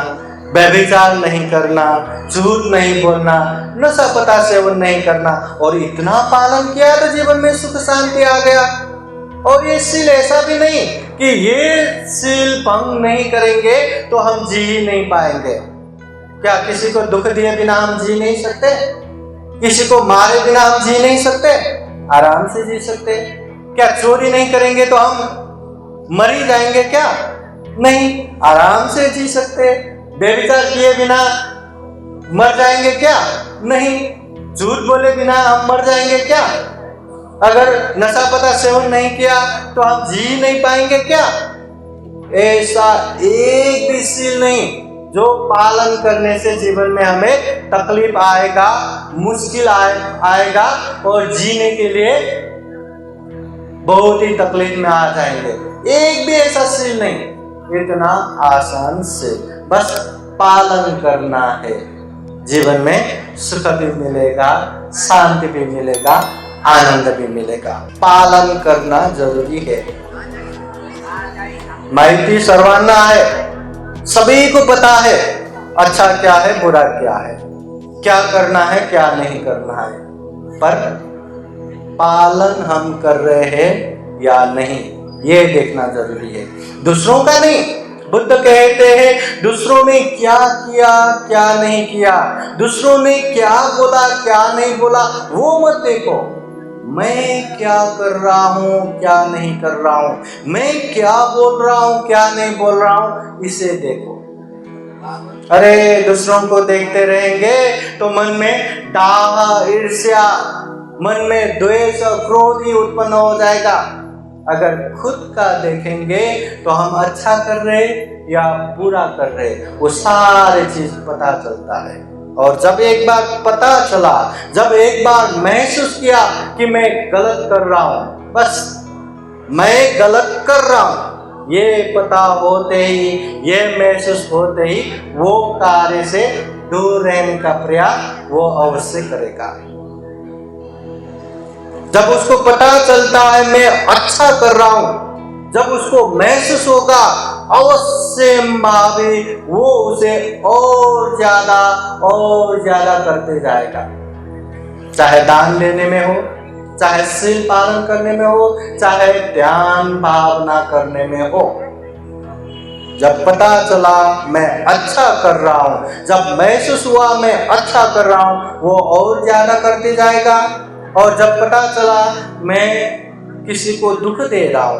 व्यभिचार नहीं करना, झूठ नहीं बोलना, नशा पता सेवन नहीं करना, और इतना पालन किया तो जीवन में सुख शांति आ गया। और ये सील ऐसा भी नहीं कि ये सील भंग नहीं करेंगे तो हम जी ही नहीं पाएंगे। क्या किसी को दुख दिए बिना हम जी नहीं सकते? किसी को मारे बिना हम जी नहीं सकते? आराम से जी सकते। क्या चोरी नहीं करेंगे तो हम मर ही जाएंगे क्या? नहीं, आराम से जी सकते। व्यभिचार किए बिना मर जाएंगे क्या? नहीं। झूठ बोले बिना हम मर जाएंगे क्या? अगर नशा पता सेवन नहीं किया तो हम जी नहीं पाएंगे क्या? ऐसा एक भी सील नहीं जो पालन करने से जीवन में हमें तकलीफ आएगा, मुश्किल आएगा और जीने के लिए बहुत ही तकलीफ में आ जाएंगे। एक भी ऐसा सील नहीं, इतना आसान से बस पालन करना है। जीवन में सुख भी मिलेगा, शांति भी मिलेगा, आनंद भी मिलेगा। पालन करना जरूरी है। माइती सर्वाना है, सभी को पता है अच्छा क्या है, बुरा क्या है, क्या करना है, क्या नहीं करना है, पर पालन हम कर रहे हैं या नहीं, ये देखना जरूरी है, दूसरों का नहीं। बुद्ध कहते हैं दूसरों ने क्या किया, क्या नहीं किया, दूसरों ने क्या बोला, क्या नहीं बोला, वो मत देखो। मैं क्या कर रहा हूँ, क्या नहीं कर रहा हूँ, मैं क्या बोल रहा हूँ, क्या नहीं बोल रहा हूँ, इसे देखो। अरे दूसरों को देखते रहेंगे तो मन में डाह, ईर्ष्या, मन में द्वेष और क्रोध ही उत्पन्न हो जाएगा। अगर खुद का देखेंगे तो हम अच्छा कर रहे या बुरा कर रहे, वो सारी चीज पता चलता है। और जब एक बार पता चला, जब एक बार महसूस किया कि मैं गलत कर रहा हूं, बस मैं गलत कर रहा हूं, ये पता होते ही, ये महसूस होते ही वो कार्य से दूर रहने का प्रयास वो अवश्य करेगा। जब उसको पता चलता है मैं अच्छा कर रहा हूं, जब उसको महसूस होगा, अवश्य भावी वो उसे और ज्यादा करते जाएगा। चाहे दान देने में हो, चाहे शील पालन करने में हो, चाहे ध्यान भावना करने में हो। जब पता चला मैं अच्छा कर रहा हूं, जब महसूस हुआ मैं अच्छा कर रहा हूं, वो और ज्यादा करते जाएगा। और जब पता चला मैं किसी को दुख दे रहा हूं,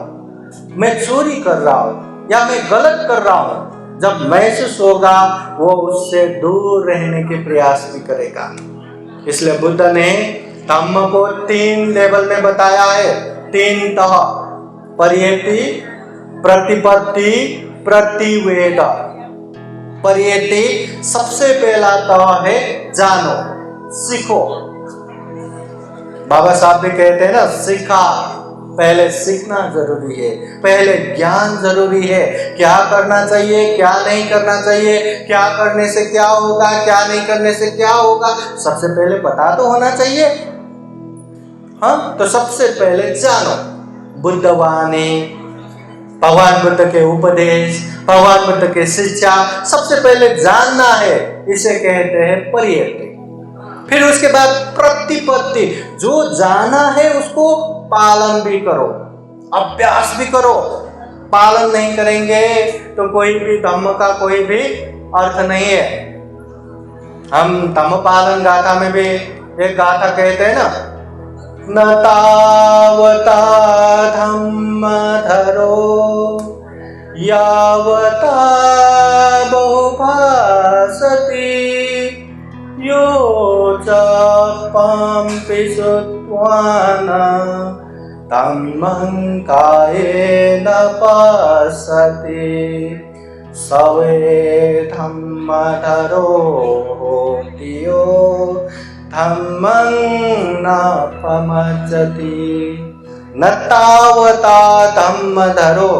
मैं चोरी कर रहा हूं या मैं गलत कर रहा हूं, जब महसूस होगा वो उससे दूर रहने के प्रयास भी करेगा। इसलिए बुद्ध ने धम्म को 3 लेवल में बताया है, 3 तह: परियति, प्रतिपत्ति, प्रतिवेद। परियति सबसे पहला तह है जानो, सीखो। बाबा साहब भी कहते हैं ना, सीखा, पहले सीखना जरूरी है, पहले ज्ञान जरूरी है। क्या करना चाहिए, क्या नहीं करना चाहिए, क्या करने से क्या होगा, क्या नहीं करने से क्या होगा, सबसे पहले पता तो होना चाहिए। हाँ, तो सबसे पहले जानो। बुद्धवाणी, भगवान बुद्ध के उपदेश, भगवान बुद्ध के शिक्षा, सबसे पहले जानना है, इसे कहते हैं परियति। फिर उसके बाद प्रतिपत्ति, जो जाना है उसको पालन भी करो, अभ्यास भी करो। पालन नहीं करेंगे तो कोई भी धम्म का कोई भी अर्थ नहीं है। हम धम्म पालन गाथा में भी एक गाथा कहते हैं ना, न तावता धम्म धरो यावता बहुभासति यो चापम्पि सुत्वान धम्मं कायेन पश्यति सवे धम्मधरो होति यो धम्मं न पमज्जति। न तावता धम्मधरो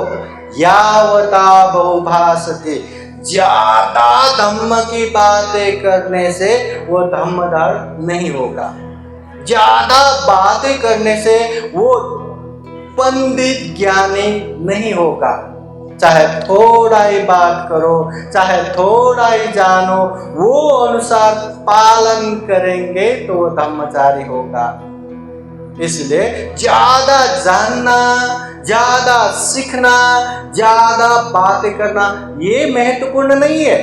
यावता बहुभासते। ज्यादा धम्म की बातें करने से वो धम्मधर नहीं होगा। ज्यादा बातें करने से वो पंडित ज्ञानी नहीं होगा। चाहे थोड़ा ही बात करो, चाहे थोड़ा ही जानो, वो अनुसार पालन करेंगे तो वो धम्मचारी होगा। इसलिए ज्यादा जानना, ज्यादा सीखना, ज्यादा बातें करना ये महत्वपूर्ण नहीं है।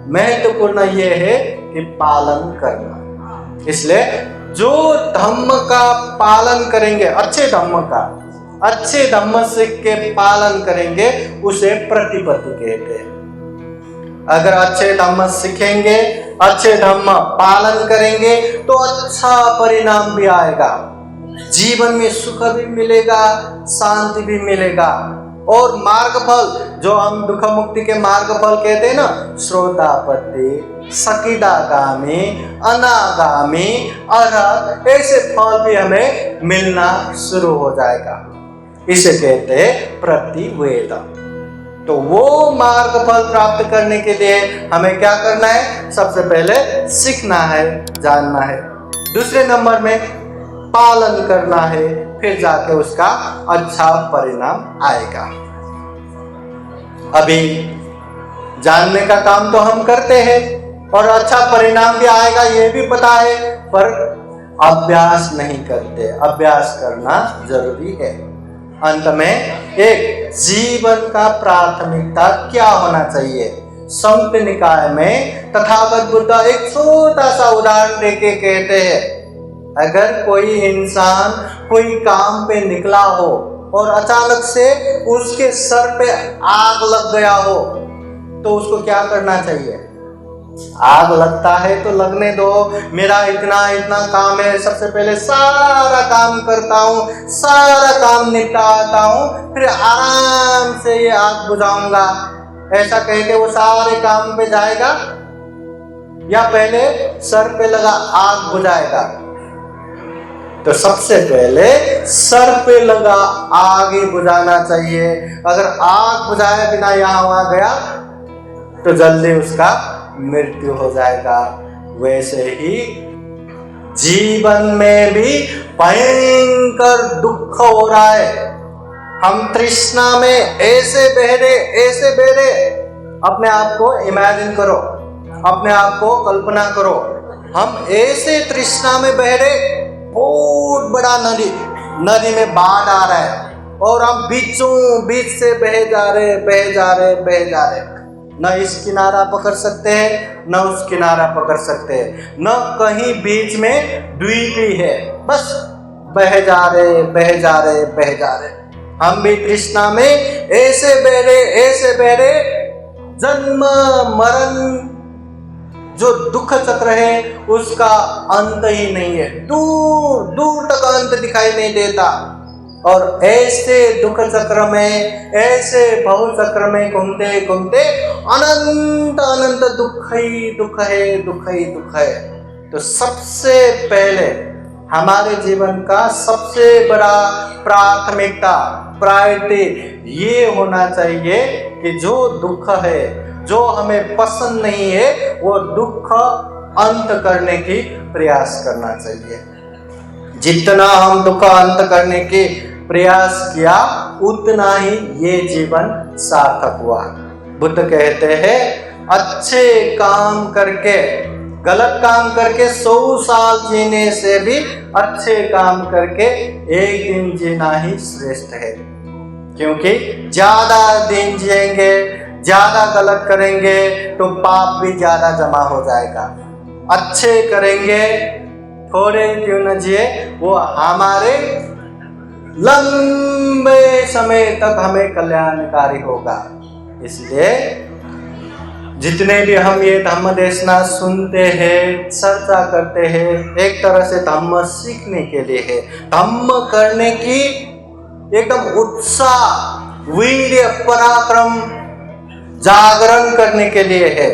महत्वपूर्ण ये है कि पालन करना। इसलिए जो धम्म का पालन करेंगे, अच्छे धम्म सीख के पालन करेंगे, उसे प्रतिपत्ति कहते हैं। अगर अच्छे धम्म सीखेंगे, अच्छे धम्म पालन करेंगे तो अच्छा परिणाम भी आएगा, जीवन में सुख भी मिलेगा, शांति भी मिलेगा। और मार्गफल, जो हम दुख मुक्ति के मार्गफल कहते हैं ना, श्रोतापति, सकिदागामी, अनागामी, अरहत, ऐसे फल भी हमें मिलना शुरू हो जाएगा। इसे कहते हैं प्रतिवेद। तो वो मार्गफल प्राप्त करने के लिए हमें क्या करना है? सबसे पहले सीखना है, जानना है। दूसरे नंबर में पालन करना है, फिर जाके उसका अच्छा परिणाम आएगा। अभी जानने का काम तो हम करते हैं और अच्छा परिणाम भी आएगा ये भी पता है, पर अभ्यास नहीं करते। अभ्यास करना जरूरी है। अंत में एक जीवन का प्राथमिकता क्या होना चाहिए? संयुक्त निकाय में तथागत बुद्ध एक छोटा सा उदाहरण देके कहते हैं, अगर कोई इंसान कोई काम पे निकला हो और अचानक से उसके सर पे आग लग गया हो, तो उसको क्या करना चाहिए? आग लगता है तो लगने दो, मेरा इतना इतना काम है, सबसे पहले सारा काम करता हूँ, सारा काम निपटाता हूँ, फिर आराम से ये आग बुझाऊंगा, ऐसा कह के वो सारे काम पे जाएगा, या पहले सर पे लगा आग बुझाएगा? तो सबसे पहले सर पे लगा आग ही बुझाना चाहिए। अगर आग बुझाए बिना यहाँ वहां गया तो जल्दी उसका मृत्यु हो जाएगा। वैसे ही जीवन में भी भयंकर दुख हो रहा है। हम तृष्णा में ऐसे बहरे, अपने आप को इमेजिन करो, अपने आप को कल्पना करो, हम ऐसे तृष्णा में बहरे, बहुत बड़ा नदी में बाढ़ आ रहा है और हम बीचों बीच से बहे जा रहे, न इस किनारा पकड़ सकते हैं, न उस किनारा पकड़ सकते हैं, न कहीं बीच में द्वीप ही है, बस बहे जा रहे। हम भी तृष्णा में ऐसे बहरे, जन्म मरण जो दुख चक्र है उसका अंत ही नहीं है, दूर दूर तक अंत दिखाई नहीं देता। और ऐसे दुख चक्र में, ऐसे भव चक्र में घूमते घूमते अनंत दुख है। तो सबसे पहले हमारे जीवन का सबसे बड़ा प्राथमिकता, प्रायोरिटी ये होना चाहिए कि जो दुख है, जो हमें पसंद नहीं है, वो दुख अंत करने की प्रयास करना चाहिए। जितना हम दुख अंत करने के प्रयास किया उतना ही ये जीवन सार्थक हुआ। बुद्ध कहते हैं, अच्छे काम करके, गलत काम करके 100 साल जीने से भी अच्छे काम करके एक दिन जीना ही श्रेष्ठ है। क्योंकि ज्यादा दिन जिएंगे, ज्यादा गलत करेंगे तो पाप भी ज्यादा जमा हो जाएगा। अच्छे करेंगे, थोड़े क्यों न जिए, वो हमारे लंबे समय तक हमें कल्याणकारी होगा। इसलिए जितने भी हम ये धम्म देशना सुनते हैं, चर्चा करते हैं, एक तरह से धम्म सीखने के लिए है, धम्म करने की एकदम उत्साह, वीर्य, पराक्रम, जागरण करने के लिए है,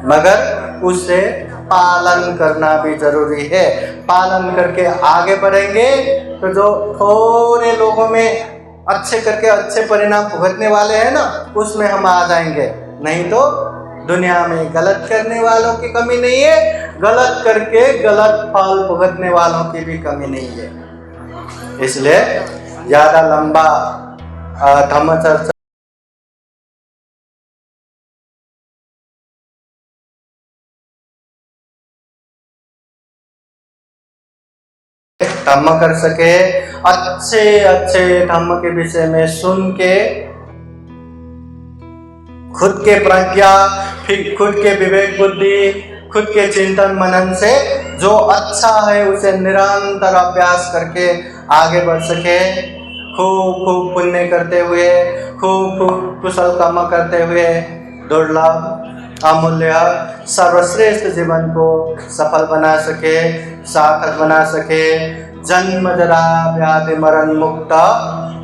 मगर उसे पालन करना भी जरूरी है। पालन करके आगे बढ़ेंगे तो जो थोड़े लोगों में अच्छे करके अच्छे परिणाम भुगतने वाले हैं ना, उसमें हम आ जाएंगे। नहीं तो दुनिया में गलत करने वालों की कमी नहीं है, गलत करके गलत फल भुगतने वालों की भी कमी नहीं है। इसलिए ज्यादा लंबा धम्म चर्चा धम्म कर सके, अच्छे धम्म के विषय में सुन के खुद के प्रज्ञा, फिर खुद के विवेक बुद्धि, खुद के चिंतन मनन से जो अच्छा है उसे निरंतर अभ्यास करके आगे बढ़ सके। खूब पुण्य करते हुए, खूब कुशल कर्म करते हुए, दुर्लभ अमूल्य सर्वश्रेष्ठ जीवन को सफल बना सके, सार्थक बना सके, जन्म जरा व्याधि मरण मुक्त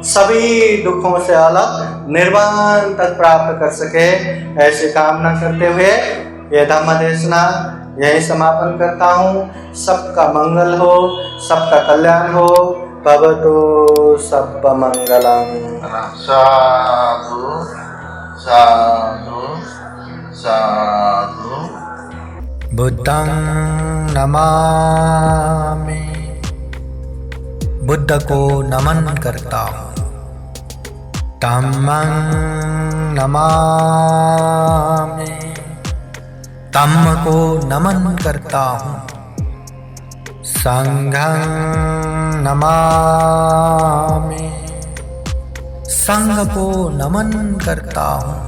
सभी दुखों से अलग निर्वाण तक प्राप्त कर सके, ऐसी कामना करते हुए ये धम्म देशना यही समापन करता हूँ। सबका मंगल हो, सबका कल्याण हो। भवतु सब मंगलम। साधु साधु साधु। बुद्धं नमामि, बुद्ध को नमन करता हूँ। धम्मं नमामि, धम्म को नमन करता हूँ। संघं नमामि, संघ को नमन करता हूँ।